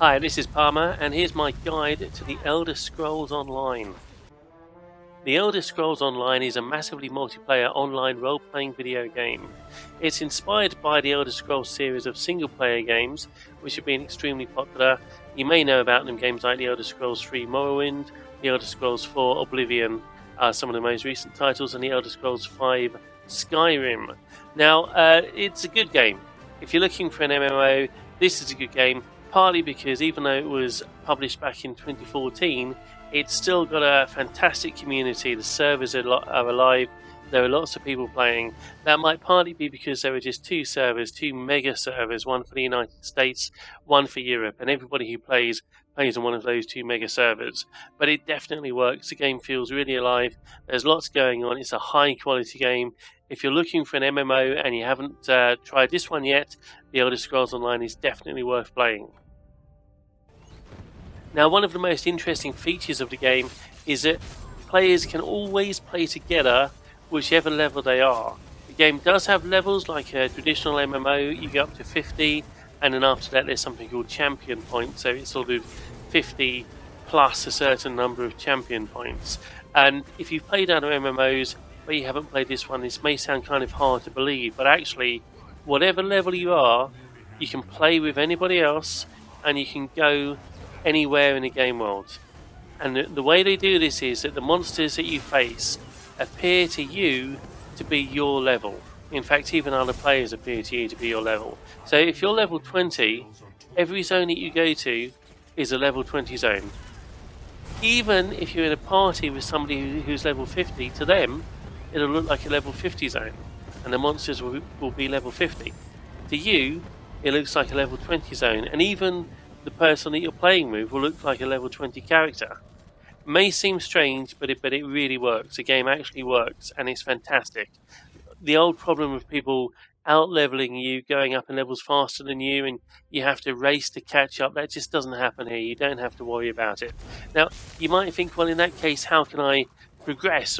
Hi, this is Palmer, and here's my guide to The Elder Scrolls Online. The Elder Scrolls Online is a massively multiplayer online role-playing video game. It's inspired by the Elder Scrolls series of single-player games, which have been extremely popular. You may know about them games like The Elder Scrolls 3 Morrowind, The Elder Scrolls 4 Oblivion are some of the most recent titles, and The Elder Scrolls 5 Skyrim. Now, it's a good game. If you're looking for an MMO, this is a good game. Partly because even though it was published back in 2014, it's still got a fantastic community. The servers are alive. There are lots of people playing. That might partly be because there are just two servers, two mega servers, one for the United States, one for Europe, and everybody who plays on one of those two mega servers. But it definitely works. The game feels really alive. There's lots going on. It's a high quality game. If you're looking for an MMO and you haven't tried this one yet, The Elder Scrolls Online is definitely worth playing. Now, one of the most interesting features of the game is that players can always play together whichever level they are. The game does have levels like a traditional MMO. You get up to 50, and then after that there's something called champion points, so it's sort of 50 plus a certain number of champion points. And if you've played other MMOs but you haven't played this one, this may sound kind of hard to believe, but actually whatever level you are, you can play with anybody else and you can go anywhere in the game world. And the way they do this is that the monsters that you face appear to you to be your level. In fact, even other players appear to you to be your level. So if you're level 20, every zone that you go to is a level 20 zone. Even if you're in a party with somebody who's level 50, to them it'll look like a level 50 zone, and the monsters will be level 50. To you, it looks like a level 20 zone, and even the person that you're playing with will look like a level 20 character. It may seem strange, but it really works. The game actually works, and it's fantastic. The old problem of people out-leveling you, going up in levels faster than you, and you have to race to catch up, that just doesn't happen here. You don't have to worry about it. Now, you might think, well, in that case, how can I progress?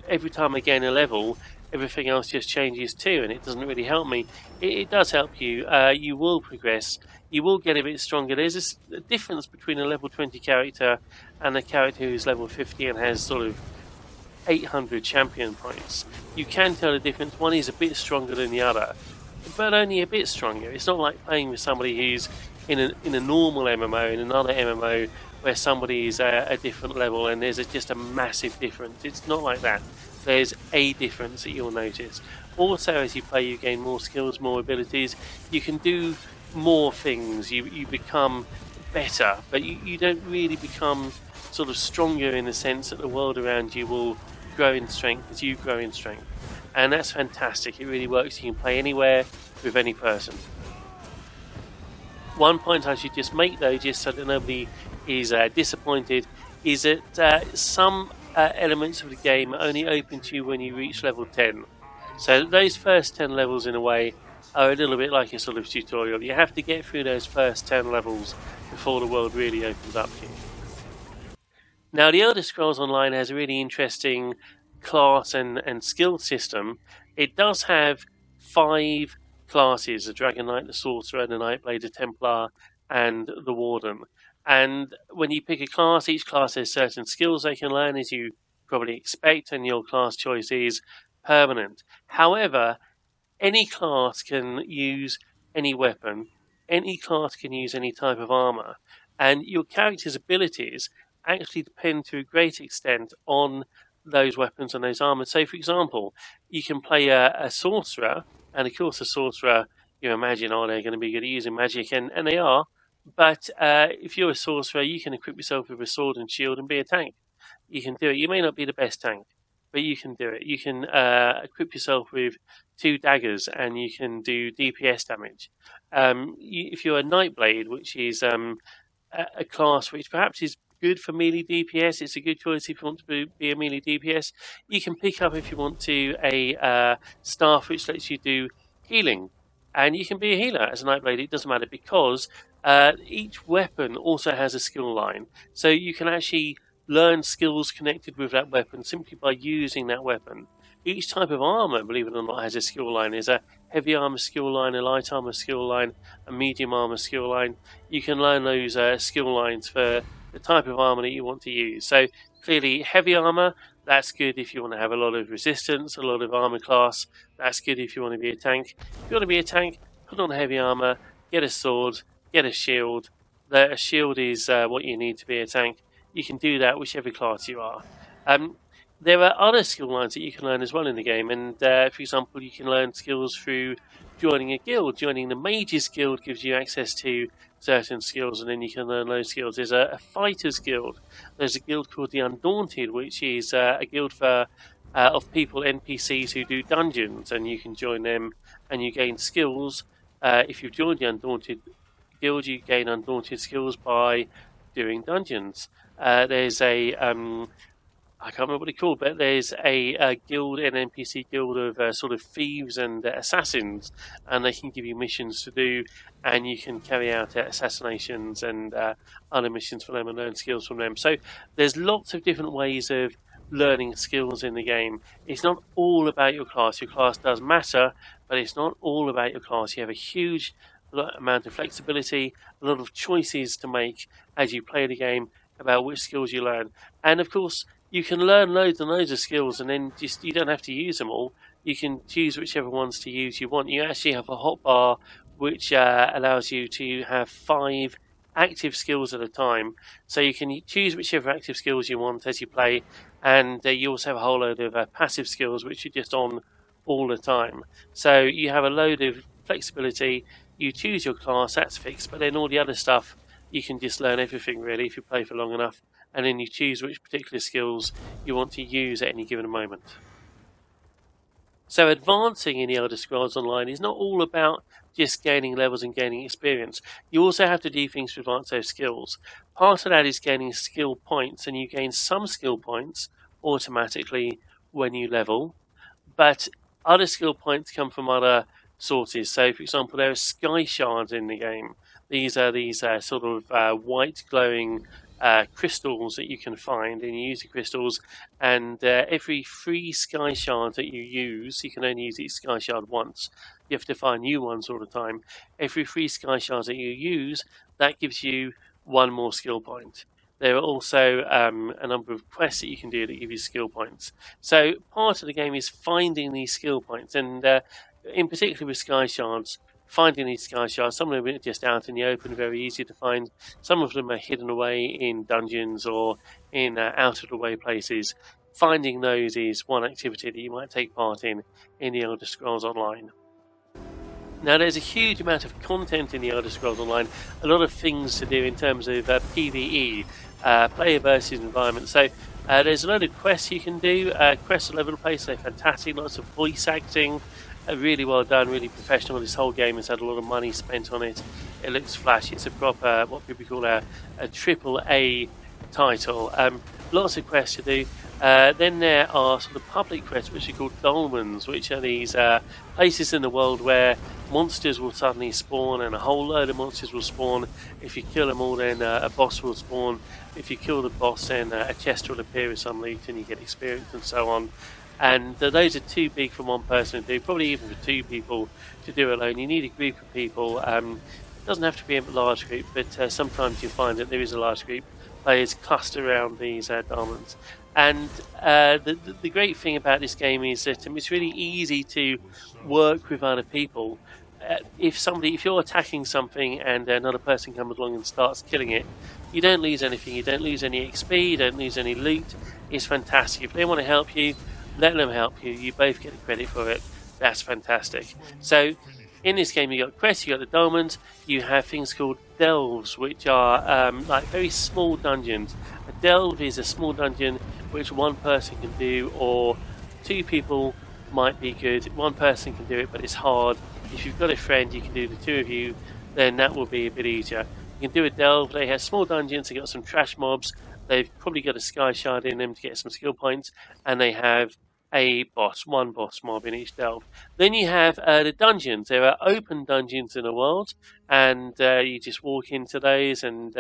Every time I gain a level, everything else just changes too, and it doesn't really help me. It does help you. You will progress. You will get a bit stronger. There's a difference between a level 20 character and a character who's level 50 and has sort of 800 champion points. You can tell the difference. One is a bit stronger than the other, but only a bit stronger. It's not like playing with somebody who's in a normal MMO, in another MMO, where somebody is a different level and there's just a massive difference. It's not like that. There's a difference that you'll notice. Also, as you play, you gain more skills, more abilities. You can do more things. You become better, but you don't really become sort of stronger in the sense that the world around you will grow in strength as you grow in strength. And that's fantastic. It really works. You can play anywhere with any person. One point I should just make, though, just so that nobody is disappointed, is that some elements of the game are only open to you when you reach level 10. So those first 10 levels, in a way, are a little bit like a sort of tutorial. You have to get through those first 10 levels before the world really opens up to you. Now, The Elder Scrolls Online has a really interesting class and skill system. It does have 5 classes: the Dragon Knight, the Sorcerer, the Nightblade, the Templar, and the Warden. And when you pick a class, each class has certain skills they can learn, as you probably expect, and your class choice is permanent. However, any class can use any weapon, any class can use any type of armor, and your character's abilities actually depend to a great extent on those weapons and those armors. So, for example, you can play a sorcerer, and of course a sorcerer, you imagine, they're going to be good at using magic, and they are, but if you're a sorcerer, you can equip yourself with a sword and shield and be a tank. You can do it. You may not be the best tank, but you can do it. You can equip yourself with 2 daggers and you can do DPS damage. If you're a Nightblade, which is a class which perhaps is good for melee DPS, it's a good choice if you want to be a melee DPS. You can pick up, if you want to, a staff which lets you do healing. And you can be a healer as a Nightblade. It doesn't matter, because each weapon also has a skill line. So you can actually learn skills connected with that weapon simply by using that weapon. Each type of armor, believe it or not, has a skill line. There's a heavy armor skill line, a light armor skill line, a medium armor skill line. You can learn those skill lines for the type of armor that you want to use. So clearly, heavy armor, that's good if you want to have a lot of resistance, a lot of armor class. That's good if you want to be a tank. If you want to be a tank, put on heavy armor, get a sword, get a shield. A shield is what you need to be a tank. You can do that whichever class you are. There are other skill lines that you can learn as well in the game, and for example, you can learn skills through joining a guild. Joining the Mages Guild gives you access to certain skills, and then you can learn those skills. There's a Fighters Guild. There's a guild called the Undaunted, which is a guild for of people, NPCs who do dungeons, and you can join them and you gain skills. If you've joined the Undaunted Guild, you gain Undaunted skills by doing dungeons. There's a I can't remember what it's called, but there's a guild, an NPC guild of sort of thieves and assassins, and they can give you missions to do, and you can carry out assassinations and other missions for them and learn skills from them. So there's lots of different ways of learning skills in the game. It's not all about your class. Your class does matter, but it's not all about your class. You have a huge amount of flexibility, a lot of choices to make as you play the game about which skills you learn. And of course, you can learn loads and loads of skills, and then you don't have to use them all. You can choose whichever ones to use you want. You actually have a hotbar which allows you to have 5 active skills at a time. So you can choose whichever active skills you want as you play, and you also have a whole load of passive skills which are just on all the time. So you have a load of flexibility. You choose your class, that's fixed, but then all the other stuff, you can just learn everything really if you play for long enough, and then you choose which particular skills you want to use at any given moment. So advancing in the Elder Scrolls Online is not all about just gaining levels and gaining experience. You also have to do things to advance those skills. Part of that is gaining skill points, and you gain some skill points automatically when you level, but other skill points come from other sources. So, for example, there are sky shards in the game. These are sort of white glowing crystals that you can find, and you use the crystals, and every 3 sky shards that you use, you can only use each sky shard once. You have to find new ones all the time. Every 3 sky shards that you use, that gives you 1 more skill point. There are also a number of quests that you can do that give you skill points. So part of the game is finding these skill points, and in particular with sky shards, finding these sky shards. Some of them are just out in the open, very easy to find. Some of them are hidden away in dungeons or in out of the way places. Finding those is one activity that you might take part in the Elder Scrolls Online. Now, there's a huge amount of content in the Elder Scrolls Online, a lot of things to do in terms of PvE, player versus environment. So there's a load of quests you can do. Quests all over the place, they're fantastic, lots of voice acting. Really well done, really professional. This whole game has had a lot of money spent on it. It looks flashy. It's a proper, what people call a AAA title. Lots of quests to do. Then there are sort of public quests which are called dolmens, which are these places in the world where monsters will suddenly spawn, and a whole load of monsters will spawn. If you kill them all, then a boss will spawn. If you kill the boss, then a chest will appear with some loot and you get experience and so on. And those are too big for one person to do, probably even for 2 people to do alone. You need a group of people. It doesn't have to be a large group, but sometimes you find that there is a large group. Players cluster around these dolmens. And the great thing about this game is that it's really easy to work with other people. If you're attacking something and another person comes along and starts killing it, you don't lose anything. You don't lose any XP. You don't lose any loot. It's fantastic. If they want to help you, let them help you. You both get the credit for it. That's fantastic. So in this game, you got quests, you got the dolmens, you have things called delves, which are like very small dungeons. A delve is a small dungeon which one person can do, or 2 people might be good. One person can do it, but it's hard. If you've got a friend, you can do the 2 of you, then that will be a bit easier. You can do a delve. They have small dungeons, they got some trash mobs, they've probably got a sky shard in them to get some skill points, and they have one boss mob in each delve. Then you have the dungeons. There are open dungeons in the world, and you just walk into those, and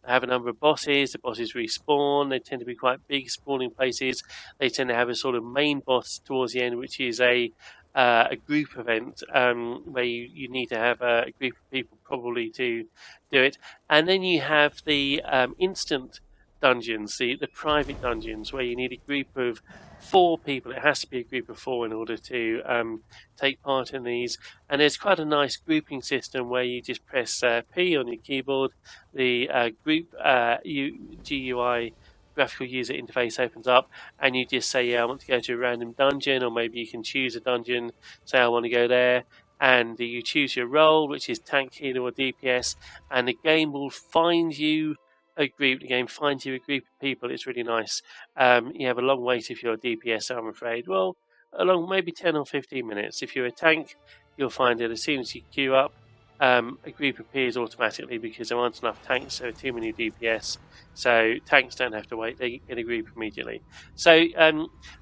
have a number of bosses. The bosses respawn. They tend to be quite big spawning places. They tend to have a sort of main boss towards the end, which is a a group event where you need to have a group of people probably to do it. And then you have the instant dungeons, the private dungeons, where you need a group of 4 people. It has to be a group of 4 in order to take part in these. And there's quite a nice grouping system where you just press P on your keyboard. The group GUI graphical user interface opens up, and you just say, yeah, I want to go to a random dungeon, or maybe you can choose a dungeon, say I want to go there, and you choose your role, which is tank, healer, or DPS, and the game will find you a group. The game finds you a group of people. It's really nice. You have a long wait if you're a DPS, I'm afraid. Well, along maybe 10 or 15 minutes. If you're a tank, you'll find it as soon as you queue up. A group appears automatically because there aren't enough tanks, so too many DPS. So tanks don't have to wait; they get a group immediately. So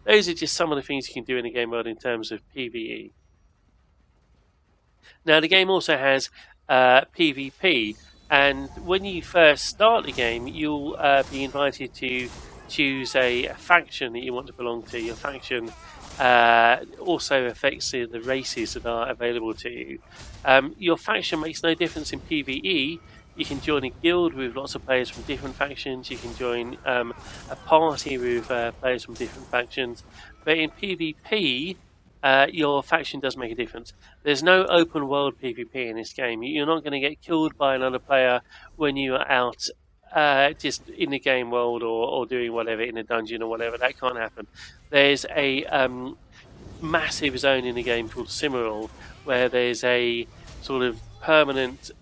those are just some of the things you can do in the game world in terms of PvE. Now the game also has PvP, and when you first start the game, you'll be invited to choose a faction that you want to belong to. Your faction also affects the races that are available to you. Your faction makes no difference in PvE. You can join a guild with lots of players from different factions. You can join a party with players from different factions. But in PvP, your faction does make a difference. There's no open world PvP in this game. You're not going to get killed by another player when you are out just in the game world or doing whatever in a dungeon or whatever. That can't happen. There's a massive zone in the game called Cimmeral, where there's a sort of permanent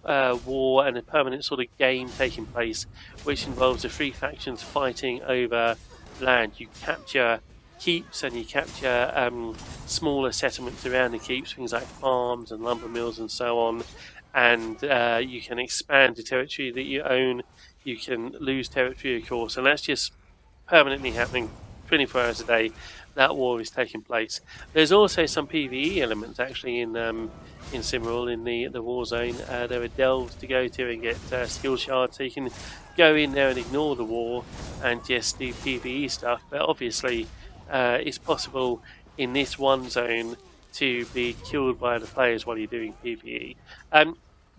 war and a permanent sort of game taking place, which involves the 3 factions fighting over land. You capture keeps and you capture smaller settlements around the keeps, things like farms and lumber mills and so on, and you can expand the territory that you own. You can lose territory, of course, and that's just permanently happening 24 hours a day. That war is taking place. There's also some PvE elements actually in Cimmeral, in the war zone. There are delves to go to and get skill shards, so you can go in there and ignore the war and just do PvE stuff. But obviously, it's possible in this one zone to be killed by other players while you're doing PvE.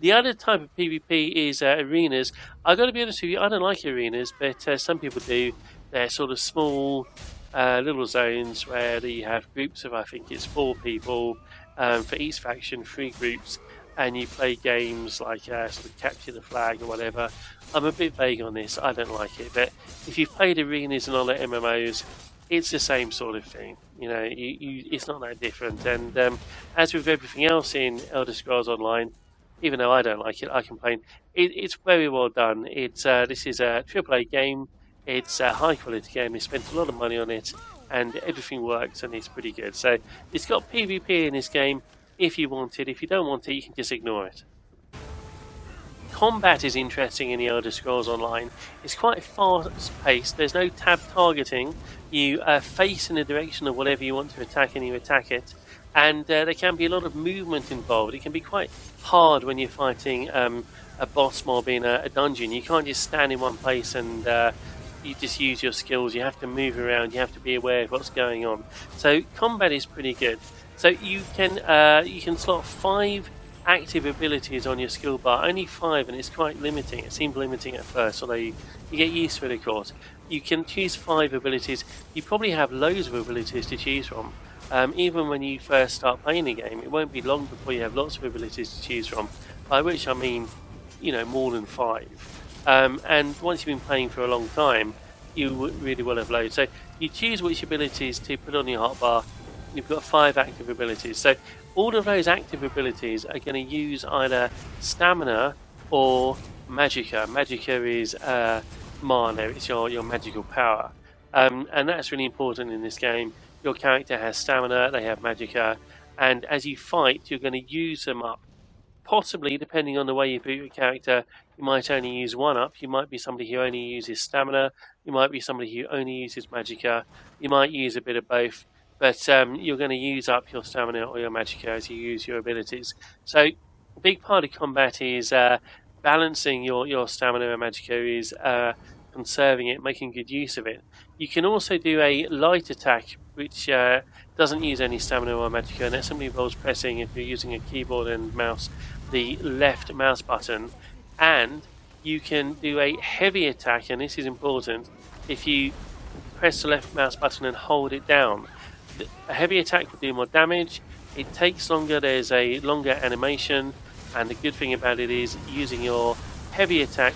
The other type of PvP is arenas. I've got to be honest with you, I don't like arenas, but some people do. They're sort of small little zones where you have groups of, I think it's 4 people for each faction, 3 groups, and you play games like sort of capture the flag or whatever. I'm a bit vague on this, I don't like it, but if you've played arenas and other MMOs, it's the same sort of thing. You know, it's not that different. And as with everything else in Elder Scrolls Online, even though I don't like it, I complain. It's very well done. This is a AAA game. It's a high quality game. They spent a lot of money on it, and everything works, and it's pretty good. So it's got PvP in this game if you want it. If you don't want it, you can just ignore it. Combat is interesting in the Elder Scrolls Online. It's quite fast-paced. There's no tab targeting. You face in the direction of whatever you want to attack, and you attack it. And there can be a lot of movement involved. It can be quite hard when you're fighting a boss mob in a dungeon. You can't just stand in one place and you just use your skills. You have to move around. You have to be aware of what's going on. So combat is pretty good. So you can slot 5 active abilities on your skill bar. Only 5, and it's quite limiting. It seemed limiting at first, although you get used to it, of course. You can choose 5 abilities. You probably have loads of abilities to choose from. Even when you first start playing the game, it won't be long before you have lots of abilities to choose from, by which I mean, more than 5. And once you've been playing for a long time, you really will have loads. So you choose which abilities to put on your hotbar. You've got 5 active abilities. So all of those active abilities are going to use either stamina or magicka. Magicka is mana, it's your magical power. And that's really important in this game. Your character has stamina, they have magicka, and as you fight, you're going to use them up. Possibly, depending on the way you put your character, you might only use 1 up. You might be somebody who only uses stamina. You might be somebody who only uses magicka. You might use a bit of both, but you're going to use up your stamina or your magicka as you use your abilities. So, a big part of combat is balancing your stamina and magicka, is conserving it, making good use of it. You can also do a light attack, which doesn't use any stamina or magicka, and that simply involves pressing, if you're using a keyboard and mouse, the left mouse button. And you can do a heavy attack, and this is important. If you press the left mouse button and hold it down, a heavy attack will do more damage. It takes longer, there's a longer animation, and the good thing about it is using your heavy attack,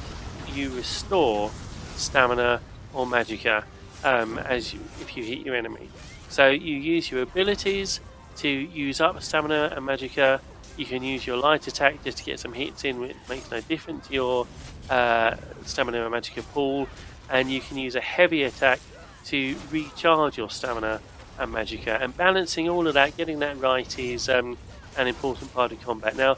you restore stamina or magicka if you hit your enemy. So you use your abilities to use up stamina and magicka. You can use your light attack just to get some hits in, which makes no difference to your stamina and magicka pool, and you can use a heavy attack to recharge your stamina and magicka. And balancing all of that, getting that right, is an important part of combat. Now,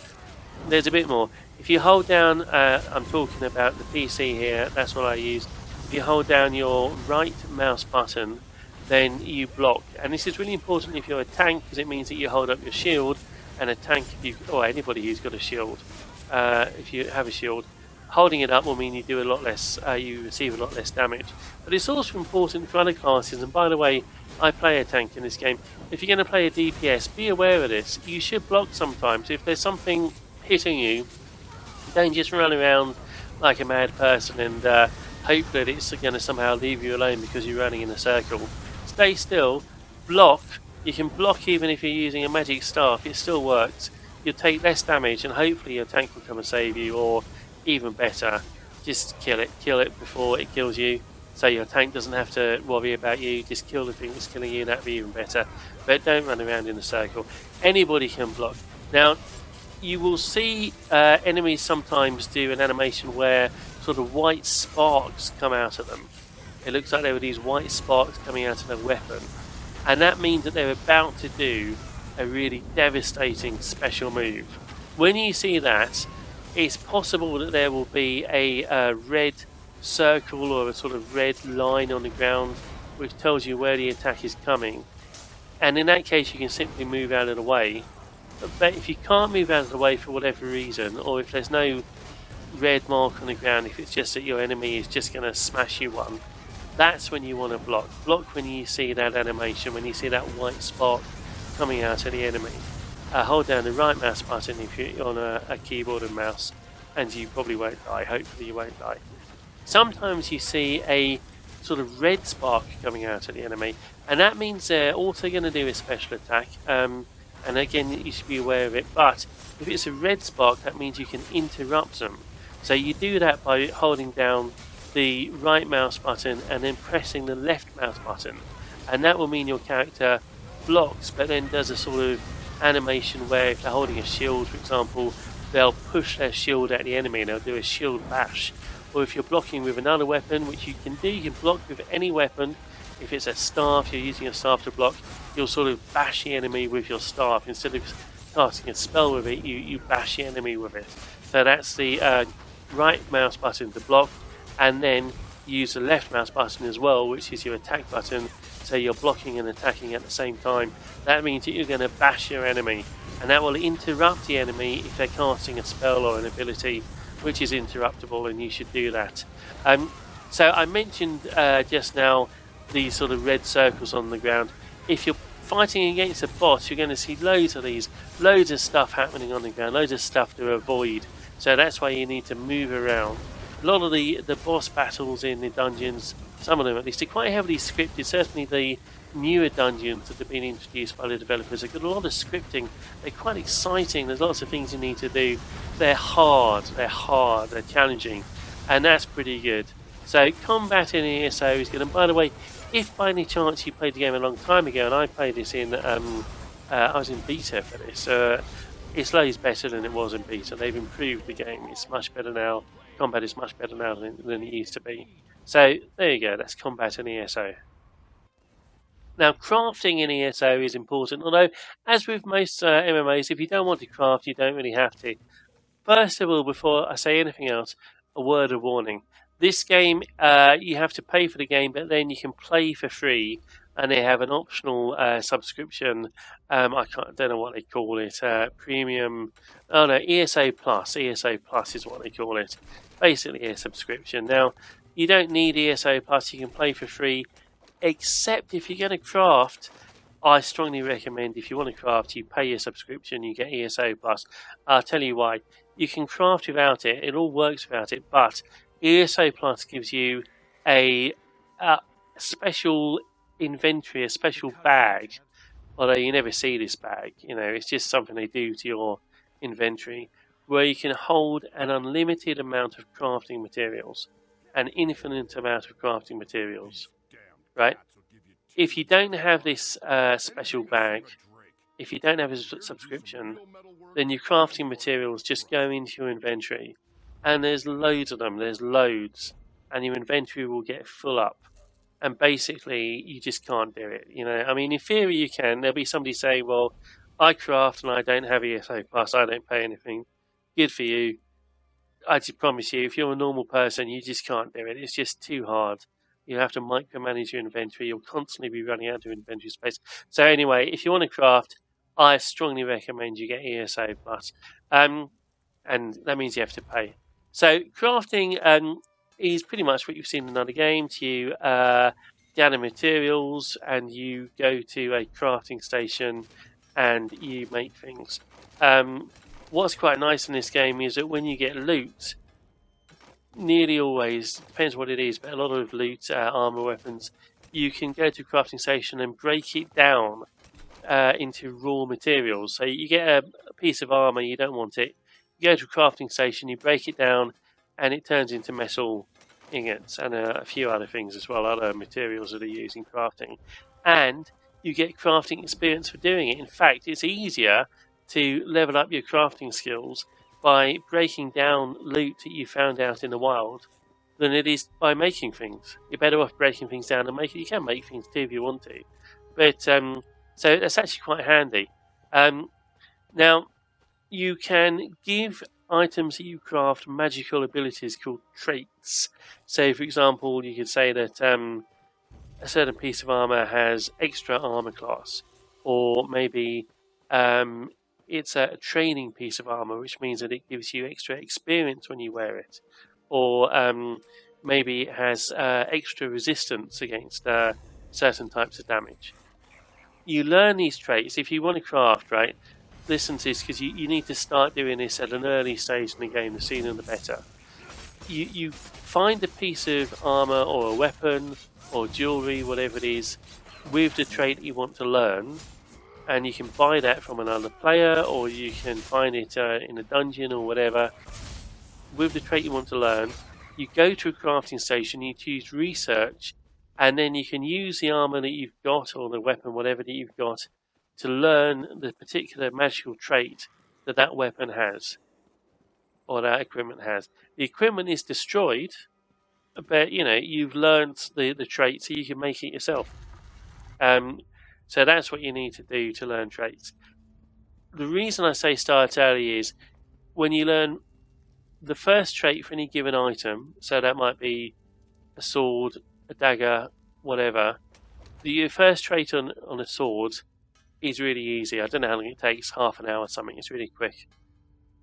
there's a bit more. If you hold down, I'm talking about the PC here, that's what I use. If you hold down your right mouse button, then you block. And this is really important if you're a tank, because it means that you hold up your shield. And a tank, or anybody who's got a shield, if you have a shield, holding it up will mean you do a lot less, you receive a lot less damage. But it's also important for other classes, and by the way, I play a tank in this game. If you're going to play a DPS, be aware of this. You should block sometimes. If there's something hitting you, don't just run around like a mad person and hope that it's going to somehow leave you alone because you're running in a circle. Stay still, block. You can block even if you're using a magic staff, it still works. You'll take less damage and hopefully your tank will come and save you, or even better, just kill it before it kills you, so your tank doesn't have to worry about you. Just kill the thing that's killing you, that'd be even better. But don't run around in a circle. Anybody can block. Now, you will see enemies sometimes do an animation where sort of white sparks come out of them. It looks like there were these white sparks coming out of their weapon. And that means that they're about to do a really devastating special move. When you see that, it's possible that there will be a red circle or a sort of red line on the ground which tells you where the attack is coming. And in that case, you can simply move out of the way. But if you can't move out of the way for whatever reason, or if there's no red mark on the ground, if it's just that your enemy is just going to smash you one, that's when you want to block. Block when you see that animation, when you see that white spot coming out of the enemy. Hold down the right mouse button if you're on a keyboard and mouse, and you probably won't die. Hopefully you won't die. Sometimes you see a sort of red spark coming out of the enemy, and that means they're also going to do a special attack. And again, you should be aware of it. But if it's a red spark, that means you can interrupt them. So you do that by holding down the right mouse button and then pressing the left mouse button, and that will mean your character blocks, but then does a sort of animation where if they're holding a shield, for example, they'll push their shield at the enemy and they'll do a shield bash. Or if you're blocking with another weapon, which you can do, you can block with any weapon. If it's a staff, you're using a staff to block, you'll sort of bash the enemy with your staff. Instead of casting a spell with it, you bash the enemy with it. So that's the right mouse button to block, and then use the left mouse button as well, which is your attack button, so you're blocking and attacking at the same time. That means that you're going to bash your enemy, and that will interrupt the enemy if they're casting a spell or an ability which is interruptible, and you should do that. So I mentioned just now these sort of red circles on the ground. If you're fighting against a boss, you're going to see loads of these, loads of stuff happening on the ground, loads of stuff to avoid. So that's why you need to move around. A lot of the boss battles in the dungeons, some of them at least, are quite heavily scripted. Certainly the newer dungeons that have been introduced by the developers have got a lot of scripting. They're quite exciting, there's lots of things you need to do. They're hard, they're challenging, and that's pretty good. So combat in ESO is good. And by the way, if by any chance you played the game a long time ago, and I played this in, I was in beta for this, it's loads better than it was in beta. They've improved the game, it's much better now. Combat is much better now than it used to be. So there you go, that's combat in ESO. Now, crafting in ESO is important, although, as with most MMOs, if you don't want to craft, you don't really have to. First of all, before I say anything else, a word of warning. This game, you have to pay for the game, but then you can play for free, and they have an optional subscription. I don't know what they call it. Premium. Oh no, ESO Plus. ESO Plus is what they call it. Basically, a subscription. Now, you don't need ESO Plus. You can play for free. except if you're going to craft, I strongly recommend if you want to craft, you pay your subscription, you get ESO Plus. I'll tell you why. You can craft without it, it all works without it, but ESO Plus gives you a special inventory, a special bag, although you never see this bag, it's just something they do to your inventory, where you can hold an unlimited amount of crafting materials, an infinite amount of crafting materials, right? If you don't have this special bag, if you don't have a subscription, then your crafting materials just go into your inventory, and there's loads of them, there's loads, and your inventory will get full up. And basically, you just can't do it. I mean, in theory, you can. There'll be somebody saying, well, I craft and I don't have ESO Plus, I don't pay anything. Good for you. I just promise you, if you're a normal person, you just can't do it. It's just too hard. You'll have to micromanage your inventory. You'll constantly be running out of inventory space. So anyway, if you want to craft, I strongly recommend you get ESO Plus. And that means you have to pay. So crafting is pretty much what you've seen in other games. You gather materials and you go to a crafting station and you make things. What's quite nice in this game is that when you get loot, nearly always, depends what it is, but a lot of loot, armor, weapons, you can go to a crafting station and break it down into raw materials. So you get a piece of armor, you don't want it, you go to a crafting station, you break it down, and it turns into metal ingots and a few other things as well, other materials that are used in crafting. And you get crafting experience for doing it. In fact, it's easier to level up your crafting skills by breaking down loot that you found out in the wild than it is by making things. You're better off breaking things down and making. You can make things too if you want to, but so that's actually quite handy. Now, you can give items that you craft magical abilities called traits. So, for example, you could say that a certain piece of armor has extra armor class, or maybe it's a training piece of armor, which means that it gives you extra experience when you wear it, or maybe it has extra resistance against certain types of damage. You learn these traits if you want to craft, right? Listen to this, because you need to start doing this at an early stage in the game, the sooner the better. You find a piece of armor or a weapon or jewelry, whatever it is, with the trait you want to learn, and you can buy that from another player, or you can find it in a dungeon or whatever. With the trait you want to learn, you go to a crafting station, you choose research, and then you can use the armor that you've got, or the weapon, whatever that you've got, to learn the particular magical trait that weapon has, or that equipment has. The equipment is destroyed, but you've learned the trait, so you can make it yourself. So that's what you need to do to learn traits. The reason I say start early is when you learn the first trait for any given item, so that might be a sword, a dagger, whatever. The first trait on a sword is really easy. I don't know how long it takes, half an hour or something. It's really quick.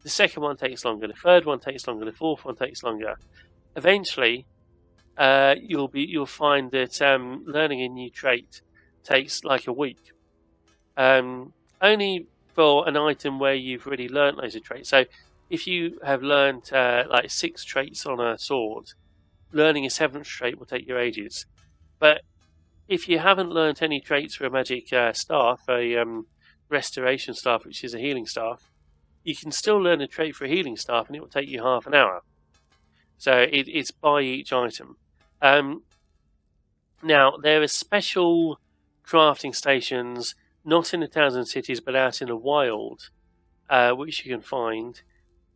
The second one takes longer. The third one takes longer. The fourth one takes longer. Eventually, you'll find that learning a new trait takes like a week. Only for an item where you've already learnt loads of traits. So if you have learnt like 6 traits on a sword, learning a 7th trait will take you ages. But if you haven't learnt any traits for a magic staff, a restoration staff, which is a healing staff, you can still learn a trait for a healing staff, and it will take you half an hour. So it's by each item. Now, there are special crafting stations, not in the towns and cities, but out in the wild, which you can find,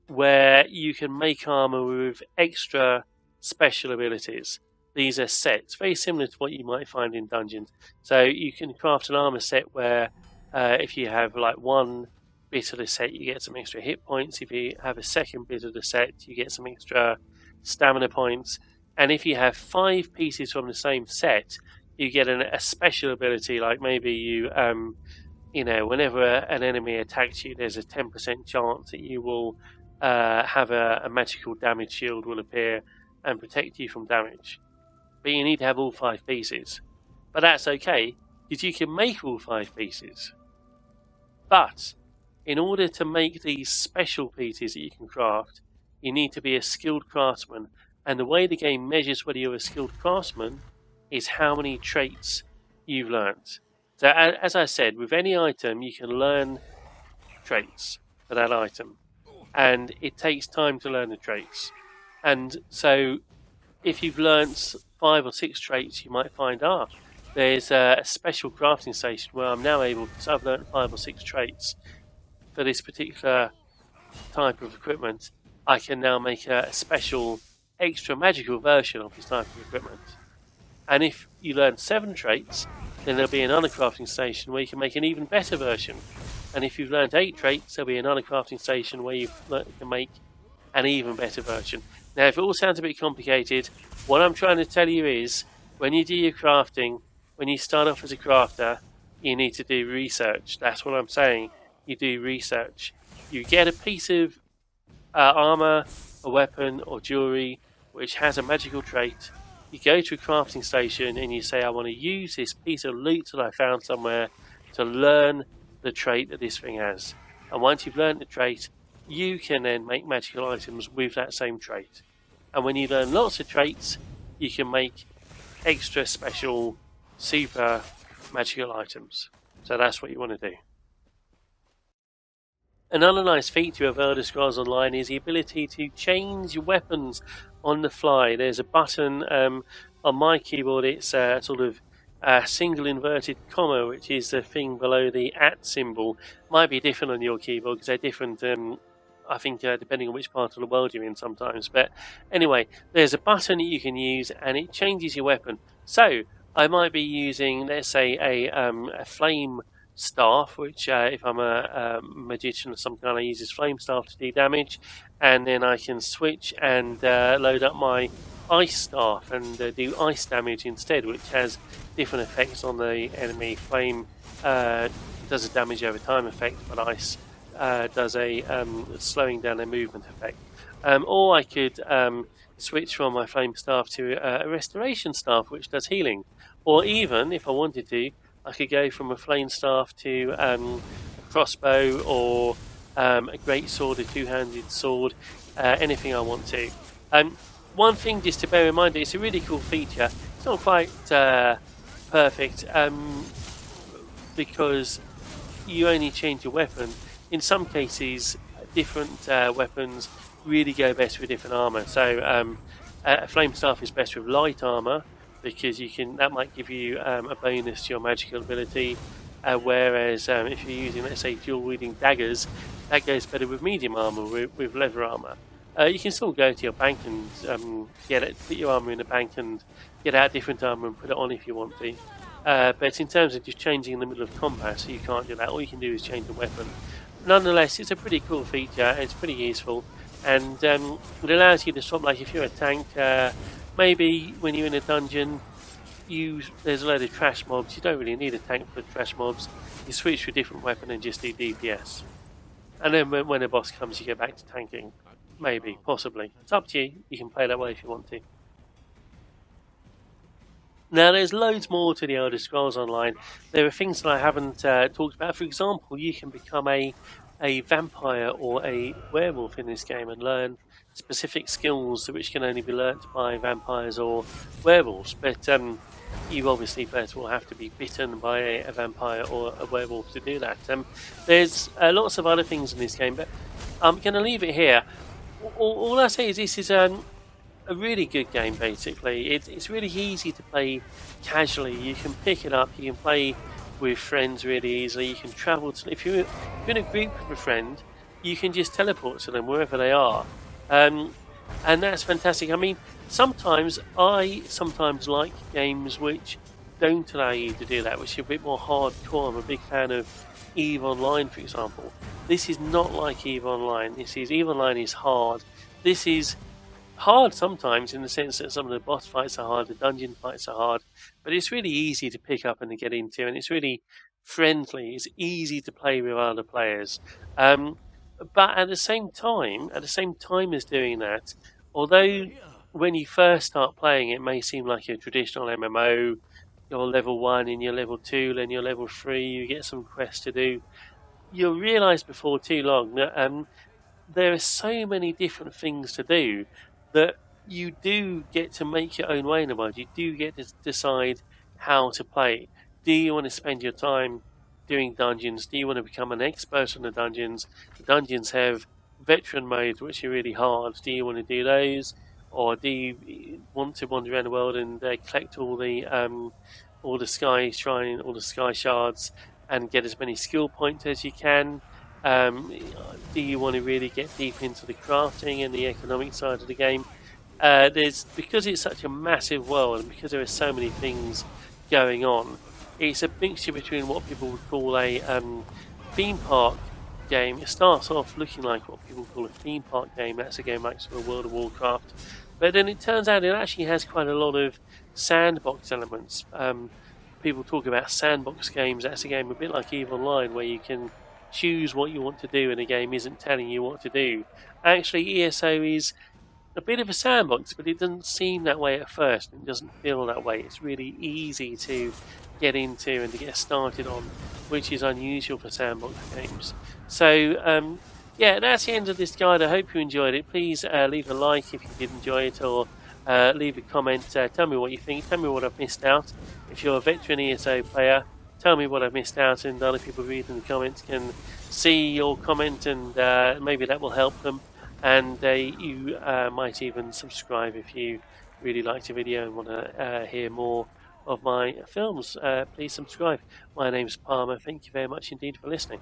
where you can make armor with extra special abilities. These are sets, very similar to what you might find in dungeons. So you can craft an armor set where if you have like one bit of the set, you get some extra hit points. If you have a second bit of the set, you get some extra stamina points. And if you have 5 pieces from the same set, you get a special ability, like maybe you, whenever an enemy attacks you, there's a 10% chance that you will have a magical damage shield will appear and protect you from damage. But you need to have all 5 pieces. But that's okay, because you can make all 5 pieces. But in order to make these special pieces that you can craft, you need to be a skilled craftsman. And the way the game measures whether you're a skilled craftsman is how many traits you've learnt. So as I said, with any item you can learn traits for that item. And it takes time to learn the traits. And so if you've learnt 5 or 6 traits, you might find, there's a special crafting station where I'm now able, because I've learnt 5 or 6 traits for this particular type of equipment, I can now make a special extra magical version of this type of equipment. And if you learn 7 traits, then there'll be another crafting station where you can make an even better version. And if you've learned 8 traits, there'll be another crafting station where you can make an even better version. Now, if it all sounds a bit complicated, what I'm trying to tell you is, when you do your crafting, when you start off as a crafter, you need to do research. That's what I'm saying. You do research. You get a piece of armor, a weapon, or jewelry which has a magical trait. You go to a crafting station and you say, I want to use this piece of loot that I found somewhere to learn the trait that this thing has. And once you've learned the trait, you can then make magical items with that same trait. And when you learn lots of traits, you can make extra special, super magical items. So that's what you want to do. Another nice feature of Elder Scrolls Online is the ability to change your weapons on the fly. There's a button on my keyboard, it's a sort of single inverted comma, which is the thing below the @ symbol. Might be different on your keyboard because they're different, I think, depending on which part of the world you're in sometimes. But anyway, there's a button that you can use and it changes your weapon. So I might be using, let's say, a flame staff, which if I'm a magician of some kind, I use this flame staff to do damage, and then I can switch and load up my ice staff and do ice damage instead, which has different effects on the enemy. Flame does a damage over time effect, but ice does a slowing down their movement effect. Or I could switch from my flame staff to a restoration staff, which does healing. Or even, if I wanted to, I could go from a flame staff to a crossbow or a great sword, a two-handed sword, anything I want to. One thing just to bear in mind, it's a really cool feature. It's not quite perfect because you only change your weapon. In some cases, different weapons really go best with different armor. So a flame staff is best with light armor, because that might give you a bonus to your magical ability, whereas if you're using, let's say, dual wielding daggers, that goes better with medium armor, with leather armor. You can still go to your bank and put your armor in the bank and get out different armor and put it on if you want to. But in terms of just changing in the middle of combat, so you can't do that. All you can do is change the weapon. Nonetheless, it's a pretty cool feature. It's pretty useful, and it allows you to swap. Like if you're a tank, maybe when you're in a dungeon, there's a load of trash mobs. You don't really need a tank for trash mobs. You switch to a different weapon and just do DPS. And then when a boss comes, you go back to tanking. Maybe, possibly. It's up to you. You can play that way if you want to. Now, there's loads more to the Elder Scrolls Online. There are things that I haven't talked about. For example, you can become a vampire or a werewolf in this game and learn specific skills which can only be learnt by vampires or werewolves. But you obviously first of all have to be bitten by a vampire or a werewolf to do that. There's lots of other things in this game, but I'm going to leave it here. All I say is this is a really good game, basically. It's really easy to play casually. You can pick it up, you can play with friends really easily. You can travel to, if you're in a group with a friend, you can just teleport to them wherever they are. And that's fantastic. I mean, I sometimes like games which don't allow you to do that, which are a bit more hardcore. I'm a big fan of EVE Online, for example. This is not like EVE Online. EVE Online is hard. This is hard sometimes in the sense that some of the boss fights are hard, the dungeon fights are hard, but it's really easy to pick up and to get into, and it's really friendly. It's easy to play with other players. But at the same time as doing that, although when you first start playing it may seem like a traditional MMO, you're level 1 and you're level 2, then you're level 3, you get some quests to do. You'll realise before too long that there are so many different things to do that you do get to make your own way in the world. You do get to decide how to play. Do you want to spend your time doing dungeons? Do you want to become an expert on the dungeons? The dungeons have veteran modes, which are really hard. Do you want to do those? Or do you want to wander around the world and collect all the sky shrine, all the sky shards, and get as many skill points as you can? Do you want to really get deep into the crafting and the economic side of the game? Because it's such a massive world and because there are so many things going on, it's a mixture between what people would call a theme park game. It starts off looking like what people call a theme park game. That's a game like sort of World of Warcraft, but then it turns out it actually has quite a lot of sandbox elements. People talk about sandbox games. That's a game a bit like EVE Online, where you can choose what you want to do and the game isn't telling you what to do. Actually, ESO is a bit of a sandbox, but it doesn't seem that way at first. It doesn't feel that way. It's really easy to get into and to get started on, which is unusual for sandbox games. So, yeah, that's the end of this guide. I hope you enjoyed it. Please leave a like if you did enjoy it, or leave a comment. Tell me what you think. Tell me what I've missed out. If you're a veteran ESO player, tell me what I've missed out, and other people reading the comments can see your comment, and maybe that will help them. And you might even subscribe if you really liked the video and want to hear more of my films. Please subscribe. My name's Palmer. Thank you very much indeed for listening.